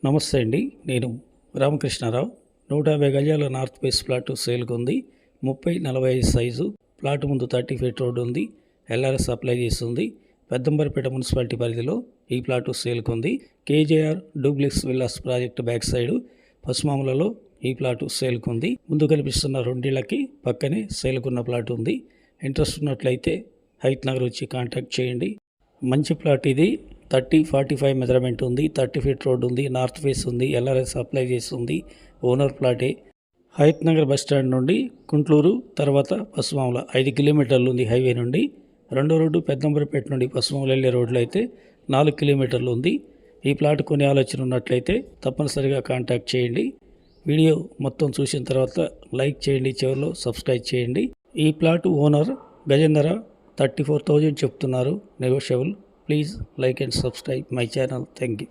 నమస్తే అండి. నేను రామకృష్ణారావు. 150 గజాల నార్త్ ఫేస్ ప్లాట్ సేల్కి ఉంది. 30-45 సైజు ప్లాట్. ముందు 30 ఫీట్ రోడ్డు ఉంది. ఎల్ఆర్ఎస్ అప్లై చేస్తుంది. పెద్దంబరిపేట మున్సిపాలిటీ పరిధిలో ఈ ప్లాట్ సేల్కి ఉంది. KJR duplex villas project back side పసుమాములలో ఈ ప్లాట్ సేల్కి ఉంది. ముందు కనిపిస్తున్న రెండిళ్ళకి పక్కనే సేల్కున్న ప్లాట్ ఉంది. ఇంట్రెస్ట్ ఉన్నట్లయితే హైత్ నగర్ వచ్చి కాంటాక్ట్ చేయండి. మంచి ప్లాట్ ఇది. 30-45 మెజర్మెంట్ ఉంది. 30 ఫీట్ రోడ్ ఉంది. నార్త్ ఫేస్ ఉంది. ఎల్ఆర్ఎస్ అప్లై చేస్తుంది. ఓనర్ ప్లాటే. హైత్ నగర్ బస్ స్టాండ్ నుండి కుంట్లూరు తర్వాత పసుమాముల 5 కిలోమీటర్లు ఉంది. హైవే నుండి రెండో రోడ్డు పెద్దంబరిపేట నుండి పసుమాముల వెళ్ళే రోడ్లో అయితే 4 కిలోమీటర్లు ఉంది. ఈ ప్లాట్ కొనే ఆలోచన ఉన్నట్లయితే తప్పనిసరిగా కాంటాక్ట్ చేయండి. వీడియో మొత్తం చూసిన తర్వాత లైక్ చేయండి, చివరిలో సబ్స్క్రైబ్ చేయండి. ఈ ప్లాట్ ఓనర్ గజం ధర 34,000 చెప్తున్నారు. Negotiable. Please like and subscribe my channel. Thank you.